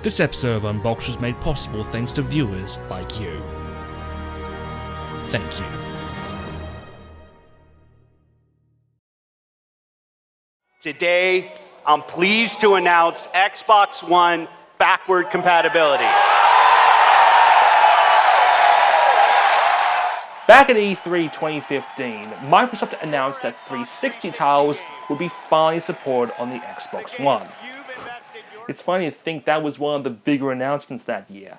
This episode of Unboxed was made possible thanks to viewers like you. Thank you. Today, I'm pleased to announce Xbox One backward compatibility. Back at E3 2015, Microsoft announced that 360 titles would be finally supported on the Xbox One. It's funny to think that was one of the bigger announcements that year.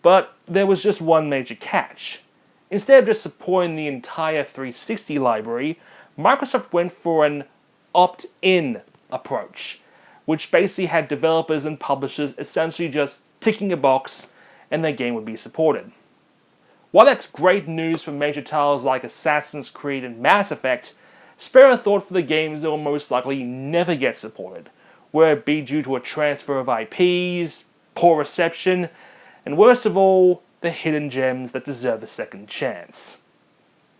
But there was just one major catch. Instead of just supporting the entire 360 library, Microsoft went for an opt-in approach, which basically had developers and publishers essentially just ticking a box and their game would be supported. While that's great news for major titles like Assassin's Creed and Mass Effect, spare a thought for the games that will most likely never get supported, whether it be due to a transfer of IPs, poor reception, and worst of all, the hidden gems that deserve a second chance.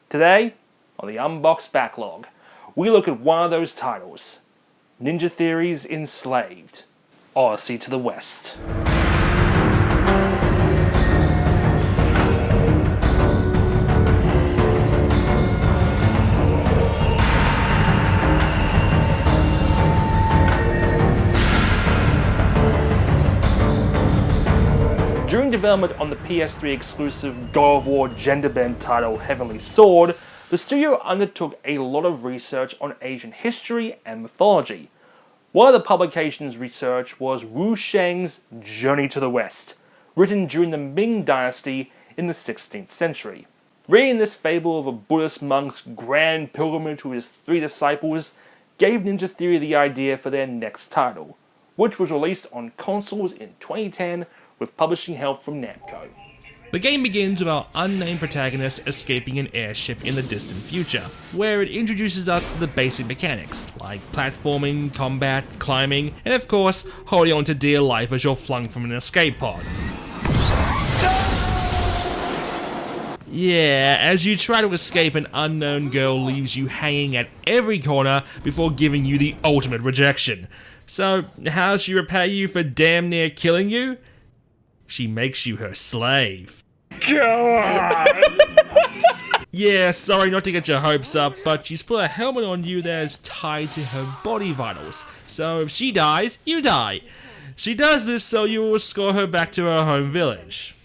Today, on the Unboxed Backlog, we look at one of those titles, Ninja Theory's Enslaved, Odyssey to the West. During development on the PS3 exclusive God of War gender-bend title Heavenly Sword, the studio undertook a lot of research on Asian history and mythology. One of the publication's research was Wu Sheng's Journey to the West, written during the Ming Dynasty in the 16th century. Reading this fable of a Buddhist monk's grand pilgrimage with his 3 disciples gave Ninja Theory the idea for their next title, which was released on consoles in 2010 with publishing help from Namco. The game begins with our unnamed protagonist escaping an airship in the distant future, where it introduces us to the basic mechanics, like platforming, combat, climbing, and of course, holding on to dear life as you're flung from an escape pod. Yeah, as you try to escape, an unknown girl leaves you hanging at every corner before giving you the ultimate rejection. So, how does she repay you for damn near killing you? She makes you her slave. Go on! Yeah, sorry not to get your hopes up, but she's put a helmet on you that is tied to her body vitals. So if she dies, you die. She does this so you will escort her back to her home village.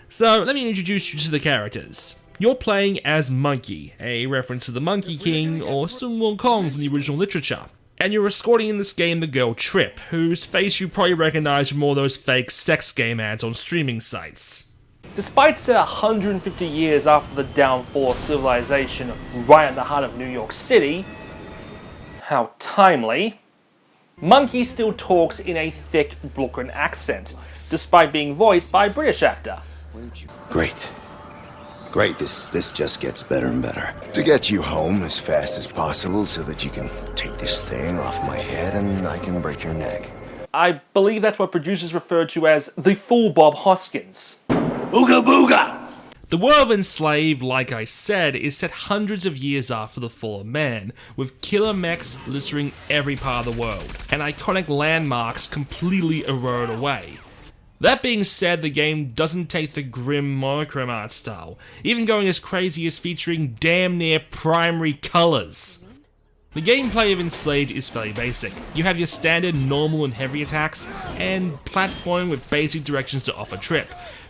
So let me introduce you to the characters. You're playing as Monkey, a reference to the Monkey King or Sun Wukong from the original literature. And you're escorting in this game the girl Trip, whose face you probably recognize from all those fake sex game ads on streaming sites. Despite set 150 years after the downfall of civilization right at the heart of New York City, how timely, Monkey still talks in a thick Brooklyn accent, despite being voiced by a British actor. Great, this just gets better and better. To get you home as fast as possible so that you can take this thing off my head and I can break your neck. I believe that's what producers refer to as the full Bob Hoskins. Ooga booga! The world of Enslaved, like I said, is set hundreds of years after the fall of man, with killer mechs littering every part of the world, and iconic landmarks completely eroded away. That being said, the game doesn't take the grim monochrome art style, even going as crazy as featuring damn near primary colours. The gameplay of Enslaved is fairly basic. You have your standard normal and heavy attacks, and platforming with basic directions to offer Trip,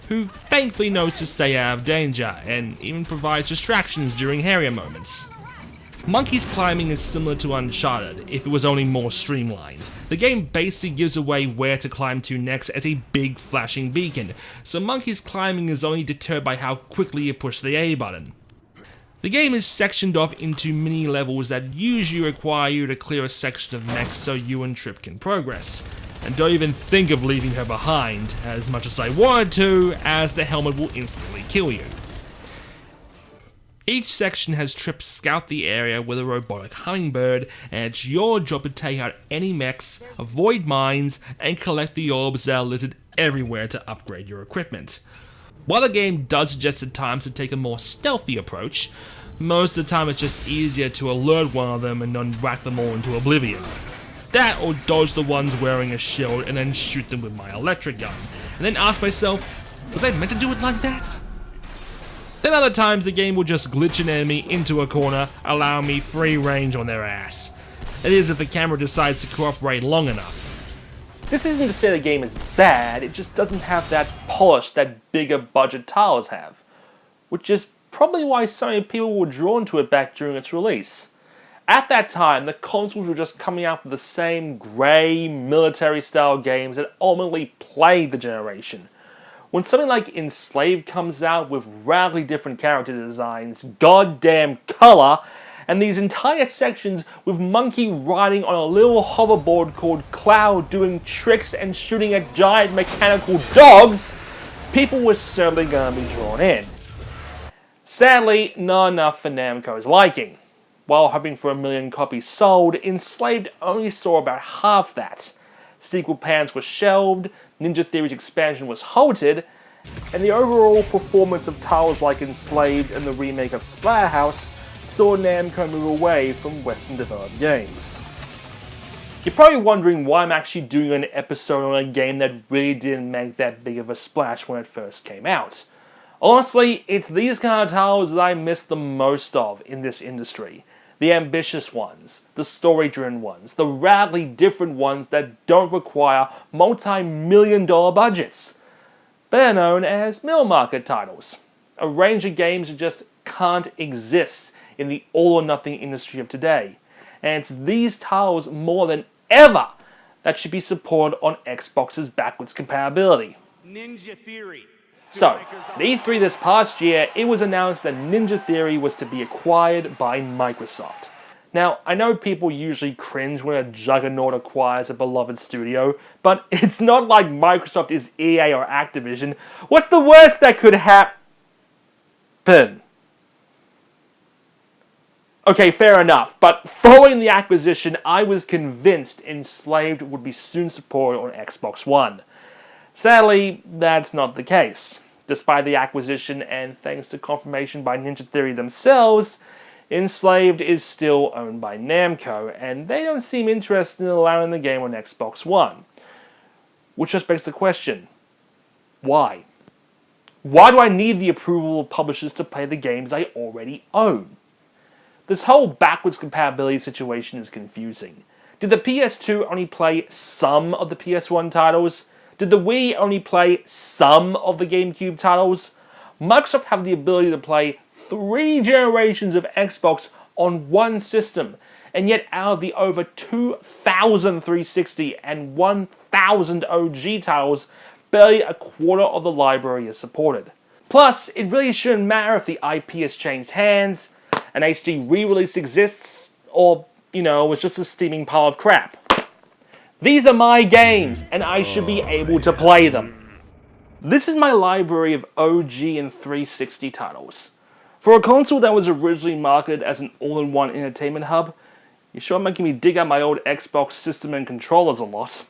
who thankfully knows to stay out of danger, and even provides distractions during hairier moments. Monkey's climbing is similar to Uncharted, if it was only more streamlined. The game basically gives away where to climb to next as a big flashing beacon, so Monkey's climbing is only deterred by how quickly you push the A button. The game is sectioned off into mini levels that usually require you to clear a section of mechs so you and Trip can progress. And don't even think of leaving her behind, as much as I wanted to, as the helmet will instantly kill you. Each section has Trip scout the area with a robotic hummingbird, and it's your job to take out any mechs, avoid mines, and collect the orbs that are littered everywhere to upgrade your equipment. While the game does suggest at times to take a more stealthy approach, most of the time it's just easier to alert one of them and then whack them all into oblivion. That or dodge the ones wearing a shield and then shoot them with my electric gun. And then ask myself, was I meant to do it like that? Then other times the game will just glitch an enemy into a corner, allowing me free range on their ass. That is, if the camera decides to cooperate long enough. This isn't to say the game is bad, it just doesn't have that polish that bigger budget titles have. Which is probably why so many people were drawn to it back during its release. At that time, the consoles were just coming out with the same grey, military-style games that ultimately plagued the generation. When something like Enslaved comes out with radically different character designs, goddamn colour, and these entire sections with Monkey riding on a little hoverboard called Cloud doing tricks and shooting at giant mechanical dogs, people were certainly going to be drawn in. Sadly, not enough for Namco's liking. While hoping for 1 million copies sold, Enslaved only saw about half that. Sequel plans were shelved, Ninja Theory's expansion was halted, and the overall performance of titles like Enslaved and the remake of Splatterhouse saw Namco move away from Western developed games. You're probably wondering why I'm actually doing an episode on a game that really didn't make that big of a splash when it first came out. Honestly, it's these kind of titles that I miss the most of in this industry. The ambitious ones, the story-driven ones, the radically different ones that don't require multi-million-dollar budgets. Better known as middle-market titles. A range of games that just can't exist in the all-or-nothing industry of today. And it's these titles more than ever that should be supported on Xbox's backwards compatibility. Ninja Theory. So, at E3 this past year, it was announced that Ninja Theory was to be acquired by Microsoft. Now, I know people usually cringe when a juggernaut acquires a beloved studio, but it's not like Microsoft is EA or Activision. What's the worst that could happen? Okay, fair enough, but following the acquisition, I was convinced Enslaved would be soon supported on Xbox One. Sadly, that's not the case. Despite the acquisition and thanks to confirmation by Ninja Theory themselves, Enslaved is still owned by Namco, and they don't seem interested in allowing the game on Xbox One. Which just begs the question, why? Why do I need the approval of publishers to play the games I already own? This whole backwards compatibility situation is confusing. Did the PS2 only play some of the PS1 titles? Did the Wii only play some of the GameCube titles? Microsoft have the ability to play 3 generations of Xbox on one system, and yet out of the over 2,000 360 and 1,000 OG titles, barely a quarter of the library is supported. Plus, it really shouldn't matter if the IP has changed hands, an HD re-release exists, or, it's just a steaming pile of crap. These are my games, and I should be able to play them. This is my library of OG and 360 titles. For a console that was originally marketed as an all-in-one entertainment hub, you're sure making me dig out my old Xbox system and controllers a lot.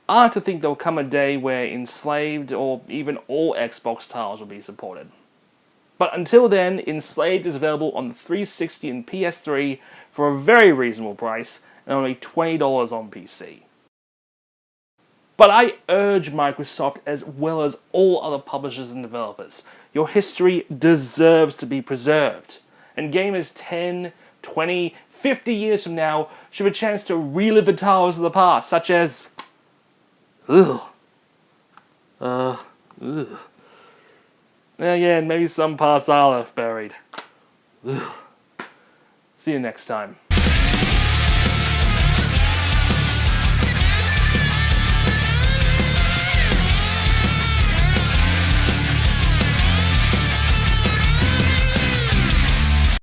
I like to think there'll come a day where Enslaved or even all Xbox titles will be supported. But until then, Enslaved is available on the 360 and PS3 for a very reasonable price, and only $20 on PC. But I urge Microsoft, as well as all other publishers and developers, your history deserves to be preserved. And gamers 10, 20, 50 years from now should have a chance to relive the titles of the past, such as... Yeah, maybe some parts are left buried. See you next time.